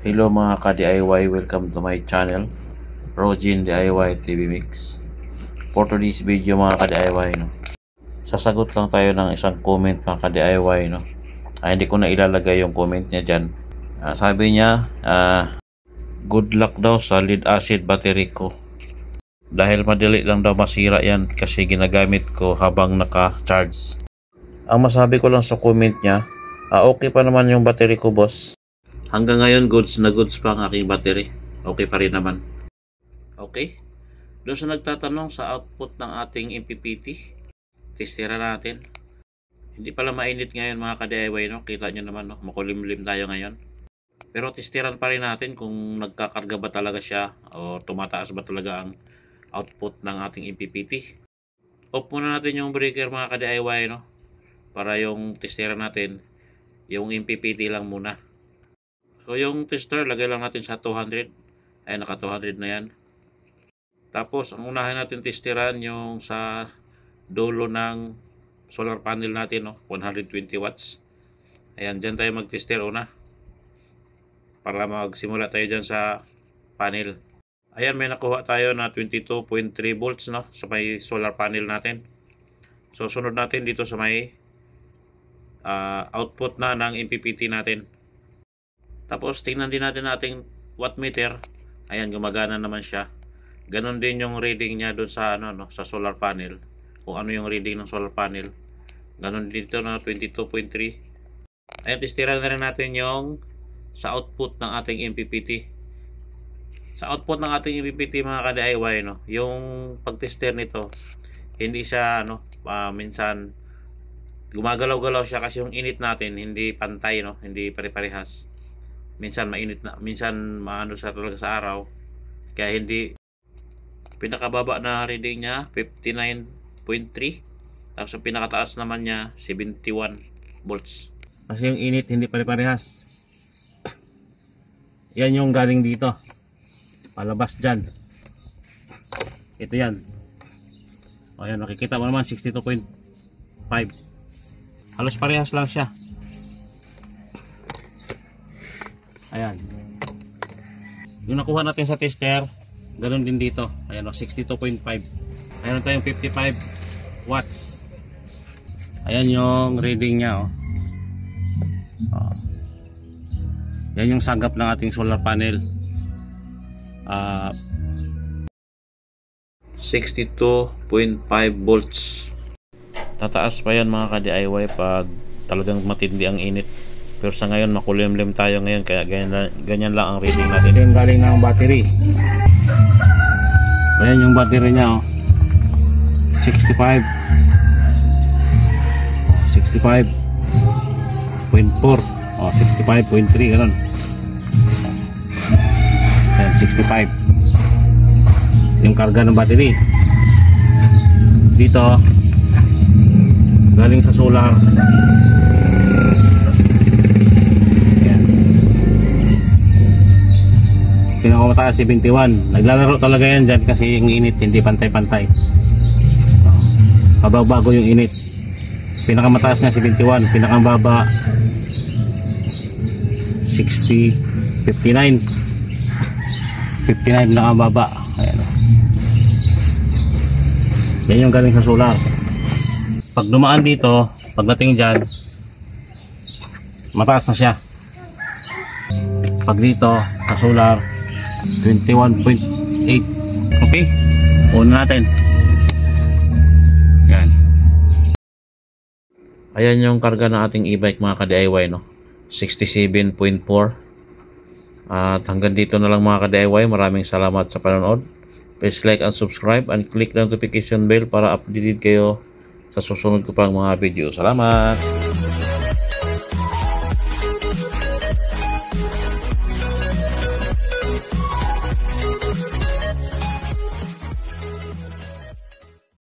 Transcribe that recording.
Hello mga ka-DIY, welcome to my channel, Rogin DIY TV Mix. For today's video mga ka-DIY, sasagot lang tayo ng isang comment mga ka-DIY. Hindi ko na ilalagay yung comment niya dyan. Sabi niya, good luck daw sa lead acid battery ko. Dahil madali lang daw masira yan kasi ginagamit ko habang naka-charge. Ang masabi ko lang sa comment niya, okay pa naman yung battery ko, boss. Hanggang ngayon, goods na goods pa ang aking battery. Okay pa rin naman. Okay. Doon sa nagtatanong sa output ng ating MPPT, testera natin. Hindi pala mainit ngayon mga ka-DIY, Kita nyo naman, makulimlim tayo ngayon. Pero testeran pa rin natin kung nagkakarga ba talaga siya o tumataas ba talaga ang output ng ating MPPT. Off muna natin yung breaker mga ka-DIY, para yung testera natin, yung MPPT lang muna. So yung tester, lagay lang natin sa 200. Ay, naka 200 na yan. Tapos, ang unahin natin testeran yung sa dulo ng solar panel natin, 120 watts. Ayan, dyan tayo mag-tester una. Para magsimula tayo dyan sa panel. Ayan, may nakuha tayo na 22.3 volts, sa may solar panel natin. So, sunod natin dito sa may output na ng MPPT natin. Tapos tingnan din natin ating wattmeter. Ayan, gumagana naman siya. Ganon din yung reading niya doon sa sa solar panel. Kung ano yung reading ng solar panel. Ganon dito na 22.3. Ayan, testira na rin natin yung sa output ng ating MPPT. Sa output ng ating MPPT mga ka-DIY, yung pagtester nito, hindi siya minsan gumagalaw-galaw siya kasi yung init natin hindi pantay, hindi pare-parehas. Minsan mainit na, minsan maano siya talaga sa araw. Kaya hindi, pinakababa na reading niya 59.3. Tapos ang pinakataas naman niya 71 volts. Kasi yung init hindi pare-parehas. Yan yung galing dito. Palabas dyan. Ito yan. O yan, nakikita mo naman 62.5. Halos parehas lang siya. Ayan. Yung nakuha natin sa tester, ganoon din dito. Ayan, 62.5. Ayan tayong 55 watts. Ayan yung reading niya, Yan yung sagap ng ating solar panel. 62.5 volts. Tataas pa yan mga ka-DIY pag talagang matindi ang init. Pero sa ngayon makulimlim tayo ngayon kaya ganyan lang ang reading natin. Yung galing ng battery. Ayan yung battery niya, 65 65.4 65.3 ganun. Ayan, 65 yung karga ng battery. Dito galing sa solar, pinakamataas 71. Naglalaro talaga yan dyan kasi yung init hindi pantay-pantay. Pabago yung init. Pinakamataas niya 71, pinakamababa 60, 59 pinakamababa. Ayan. Yan yung galing sa solar. Pag dumaan dito, pagdating dyan, mataas na siya. Pag dito sa solar 21.8. Okay, una natin. Yan. Ayan yung karga ng ating e-bike mga ka-DIY, 67.4. At hanggang dito na lang mga ka-DIY. Maraming salamat sa panonood. Please like and subscribe and click the notification bell para updated kayo sa susunod ko pang mga video. Salamat!